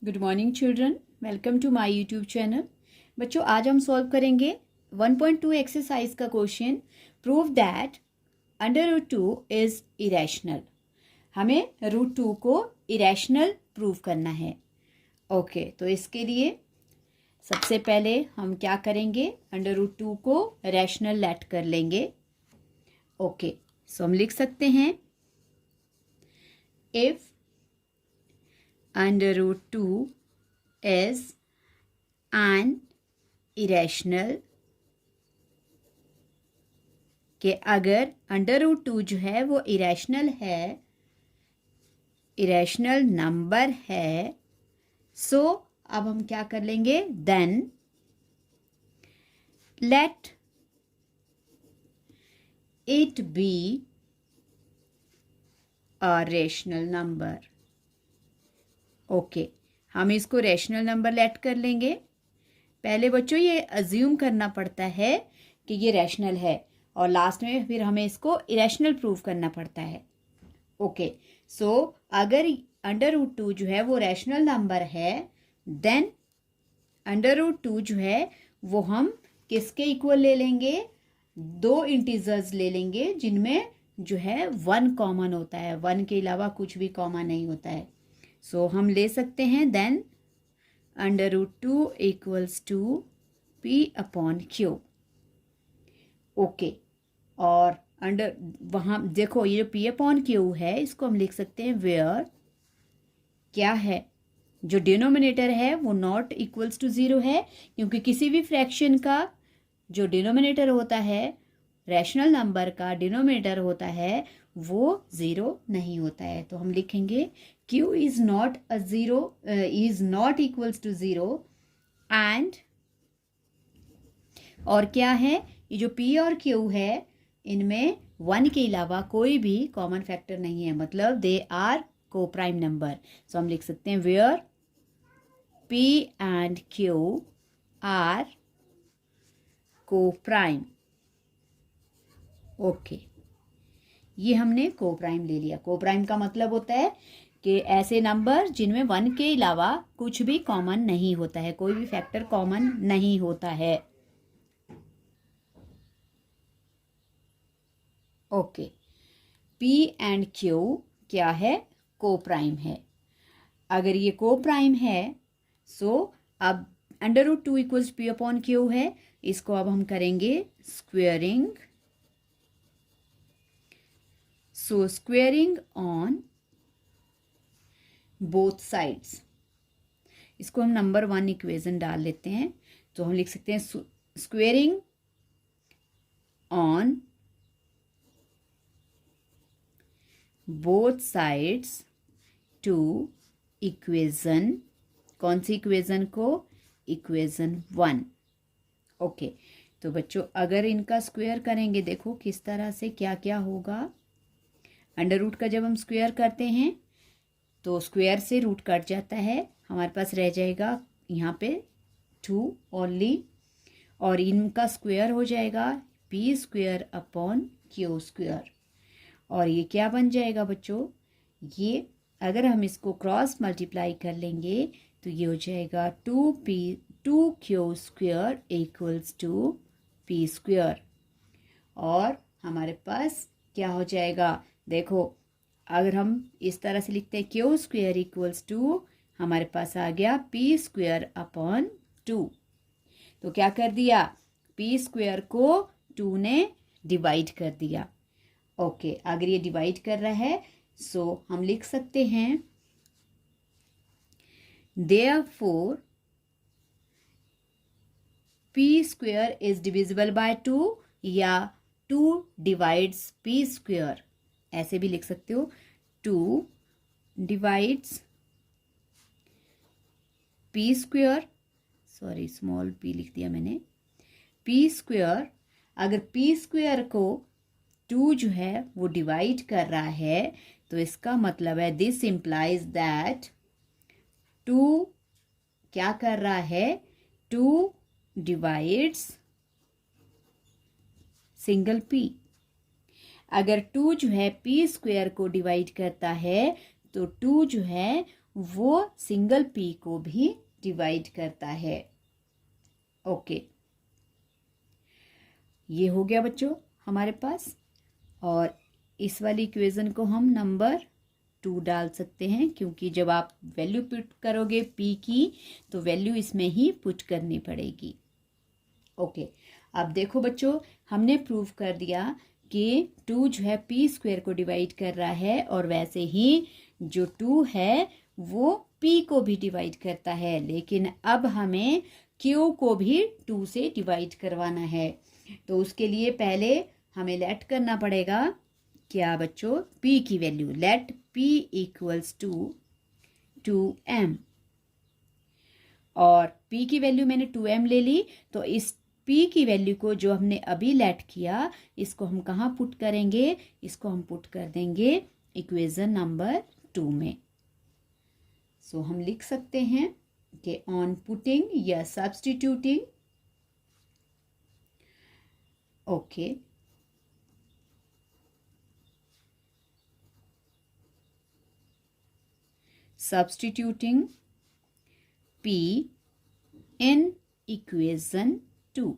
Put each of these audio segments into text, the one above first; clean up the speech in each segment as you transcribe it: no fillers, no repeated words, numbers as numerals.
Good morning children, welcome to my YouTube channel. बच्चों, आज हम सॉल्व करेंगे 1.2 एक्सरसाइज का question. Prove that under root 2 is irrational. हमें रूट 2 को इरेशनल प्रूव करना है। ओके, तो इसके लिए सबसे पहले हम क्या करेंगे, अंडर रूट 2 को रैशनल लेट कर लेंगे। ओके, सो हम लिख सकते हैं if under root 2 is an irrational, कि अगर अंडर रूट 2 जो है वो इरेशनल है, इरेशनल नंबर है, सो अब हम क्या कर लेंगे, then let it be a rational number. Okay, हम इसको रैशनल नंबर लेट कर लेंगे। पहले बच्चों ये अज्यूम करना पड़ता है कि ये रैशनल है और लास्ट में फिर हमें इसको इरेशनल प्रूव करना पड़ता है। ओके, सो अगर अंडर रूट 2 जो है वो रैशनल नंबर है, देन अंडर रूट 2 जो है वो हम किसके इक्वल ले लेंगे, दो इंटीजर्स ले लेंगे जिनमें जो है 1 कॉमन होता है, 1 के अलावा कुछ भी कॉमन नहीं होता है। सो हम ले सकते हैं then under root 2 equals to p upon q. Okay, और अंडर वहाँ देखो ये जो पी अपॉन क्यू है इसको हम लिख सकते हैं वेयर क्या है, जो डिनोमिनेटर है वो नॉट इक्वल्स टू 0 है, क्योंकि किसी भी फ्रैक्शन का जो डिनोमिनेटर होता है, रैशनल नंबर का डिनोमिनेटर होता है, वो 0 नहीं होता है। तो हम लिखेंगे q is not a 0, is not equals to 0 and, और क्या है, ये जो p और q है इनमें 1 के अलावा कोई भी कॉमन फैक्टर नहीं है, मतलब they are coprime number. So हम लिख सकते हैं where p and q are coprime. Okay, ये हमने को प्राइम ले लिया। को प्राइम का मतलब होता है कि ऐसे नंबर जिनमें 1 के अलावा कुछ भी कॉमन नहीं होता है, कोई भी फैक्टर कॉमन नहीं होता है। ओके, P एंड Q क्या है, को प्राइम है। अगर ये को प्राइम है, सो अब under root 2 equals p upon q है, इसको अब हम करेंगे squaring. So squaring on both sides, इसको हम नंबर 1 इक्वेशन डाल लेते हैं। तो हम लिख सकते हैं squaring on both sides to equation, कौन सी इक्वेशन को, इक्वेशन 1। ओके, तो बच्चों अगर इनका स्क्वायर करेंगे, देखो किस तरह से क्या क्या होगा। अंडर रूट का जब हम स्क्वायर करते हैं तो स्क्वायर से रूट कट जाता है, हमारे पास रह जाएगा यहाँ पे 2 ओनली, और इनका स्क्वायर हो जाएगा P square upon Q square, और ये क्या बन जाएगा बच्चों, ये अगर हम इसको क्रॉस मल्टीप्लाई कर लेंगे तो ये हो जाएगा 2 q square equals to p square, और हमारे पास क्या हो जाएगा, देखो अगर हम इस तरह से लिखते हैं क्यू स्क्वायर इक्वल्स टू, हमारे पास आ गया पी स्क्वायर अपॉन 2। तो क्या कर दिया, पी स्क्वायर को 2 ने डिवाइड कर दिया। ओके, अगर ये डिवाइड कर रहा है, सो हम लिख सकते हैं therefore P square is divisible by 2, या 2 डिवाइड्स पी स्क्वायर, ऐसे भी लिख सकते हो, 2 divides P square, sorry small p लिख दिया मैंने, पी स्क्वायर, अगर पी स्क्वायर को 2 जो है वो डिवाइड कर रहा है, तो इसका मतलब है दिस इम्प्लाइज दैट 2 क्या कर रहा है, 2 डिवाइड्स सिंगल p। अगर 2 जो है पी स्क्वायर को डिवाइड करता है तो 2 जो है वो सिंगल p को भी डिवाइड करता है। ओके, ये हो गया बच्चों हमारे पास। और इस वाली इक्वेशन को हम नंबर 2 डाल सकते हैं, क्योंकि जब आप वैल्यू पुट करोगे p की तो वैल्यू इसमें ही पुट करनी पड़ेगी। ओके, अब देखो बच्चों, हमने प्रूव कर दिया कि 2 जो है p स्क्वायर को डिवाइड कर रहा है, और वैसे ही जो 2 है वो p को भी डिवाइड करता है। लेकिन अब हमें q को भी 2 से डिवाइड करवाना है, तो उसके लिए पहले हमें लेट करना पड़ेगा क्या बच्चों, p की value. Let p equals to 2m, और p की वैल्यू मैंने 2m ले ली, तो इस p की वैल्यू को जो हमने अभी लेट किया इसको हम कहाँ पुट करेंगे, इसको हम पुट कर देंगे इक्वेशन नंबर 2 में। सो हम लिख सकते हैं कि ऑन पुटिंग या substituting, okay, substituting p in equation 2।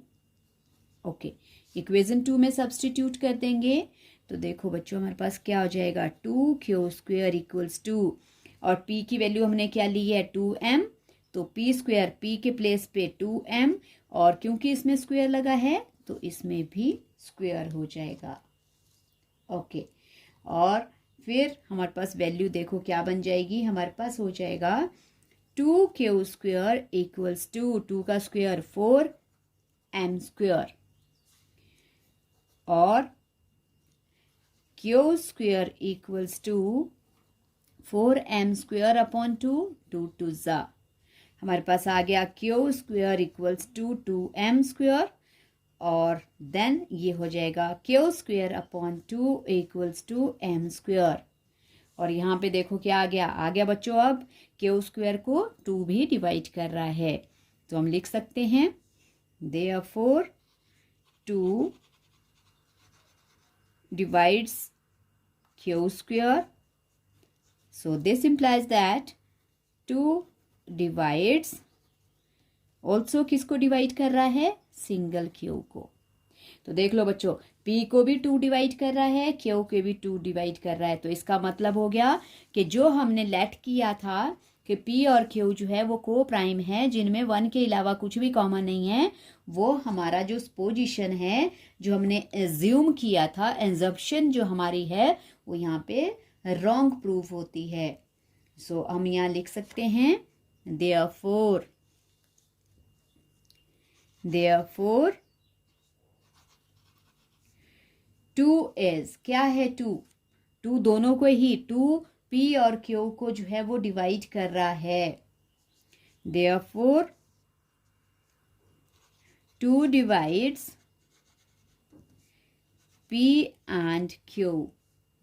Okay, equation 2 में सब्स्टिट्यूट कर देंगे तो देखो बच्चों हमारे पास क्या हो जाएगा, 2q स्क्वायर इक्वल्स 2, और p की वैल्यू हमने क्या ली है 2m, तो p स्क्वायर p के प्लेस पे 2m, और क्योंकि इसमें स्क्वायर लगा है तो इसमें भी स्क्वायर हो जाएगा। ओके, और फिर हमारे पास वैल्यू देखो क्या बन जाएगी, हमारे पास हो जाएगा 2q स्क्वायर इक्वल्स टू 2 का स्क्वायर 4m स्क्वायर, और q square equals to 4m square upon 2, 2 टू ज़ा, हमारे पास आ गया q square equals to 2m square, और देन ये हो जाएगा q square upon 2 equals to m square. और यहाँ पे देखो क्या आ गया बच्चों, अब q स्क्वायर को 2 भी डिवाइड कर रहा है, तो हम लिख सकते हैं therefore 2 divides q square, so this implies that 2 divides also किसको डिवाइड कर रहा है, सिंगल q को। तो देख लो बच्चों, p को भी 2 डिवाइड कर रहा है, q को भी 2 डिवाइड कर रहा है, तो इसका मतलब हो गया कि जो हमने लेट किया था कि p और q जो है वो को प्राइम है, जिनमें 1 के अलावा कुछ भी कॉमन नहीं है, वो हमारा जो पोजीशन है जो हमने एज्यूम किया था, एजम्पशन जो हमारी है वो यहाँ पे रॉन्ग प्रूफ होती है। सो हम यहाँ लिख सकते हैं देयरफॉर 2 इज, क्या है 2 दोनों को ही 2 p और q को जो है वो डिवाइड कर रहा है, therefore 2 divides p and q,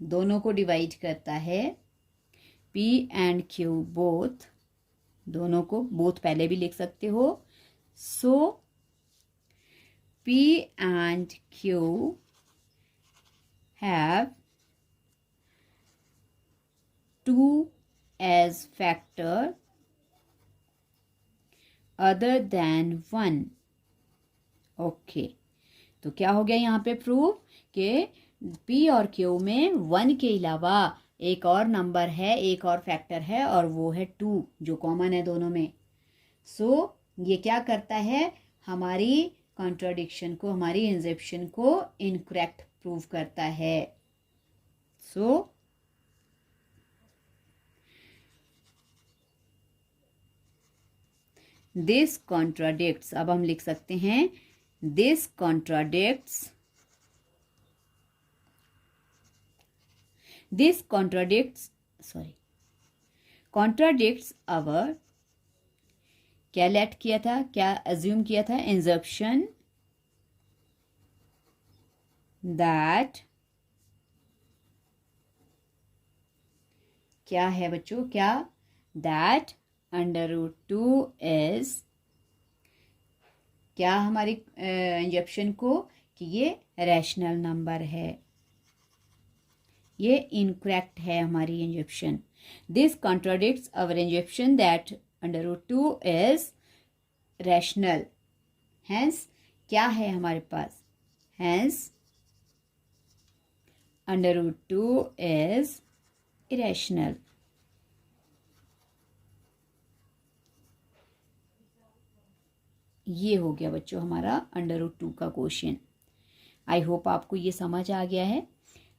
दोनों को डिवाइड करता है, p एंड q बोथ, दोनों को बोथ पहले भी लिख सकते हो। सो p and q have 2 as factor other than 1। Okay, तो क्या हो गया यहाँ पे प्रूफ कि p और q में 1 के अलावा एक और नंबर है, एक और फैक्टर है, और वो है 2 जो कॉमन है दोनों में। सो ये क्या करता है, हमारी कॉन्ट्राडिक्शन को, हमारी इंजेप्शन को इनकरेक्ट प्रूव करता है। सो दिस कॉन्ट्राडिक्ट्स, अब हम लिख सकते हैं दिस कॉन्ट्राडिक्ट्स अवर, क्या लेट किया था, क्या अज्यूम किया था, इंजप्शन दैट, क्या है बच्चों, क्या, दैट √2 इज, क्या हमारी इंजप्शन को कि ये रैशनल नंबर है, ये इनकरेक्ट है हमारी assumption. This contradicts our assumption that √2 is rational. Hence क्या है हमारे पास? Hence √2 is irrational. ये हो गया बच्चों हमारा √2 का क्वेश्चन। आई होप आपको ये समझ आ गया है,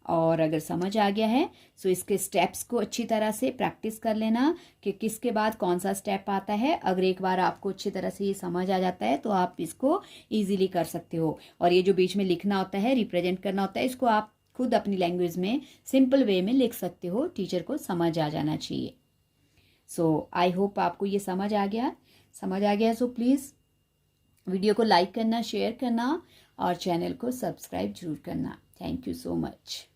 और अगर समझ आ गया है तो इसके स्टेप्स को अच्छी तरह से प्रैक्टिस कर लेना कि किसके बाद कौन सा स्टेप आता है। अगर एक बार आपको अच्छी तरह से ये समझ आ जाता है तो आप इसको इजीली कर सकते हो। और ये जो बीच में लिखना होता है, रिप्रेजेंट करना होता है, इसको आप खुद अपनी लैंग्वेज में सिंपल वे में लिख सकते हो, टीचर को समझ आ जाना चाहिए। सो आई होप आपको ये समझ आ गया। सो प्लीज़ वीडियो को लाइक करना, शेयर करना और चैनल को सब्सक्राइब जरूर करना। Thank you so much.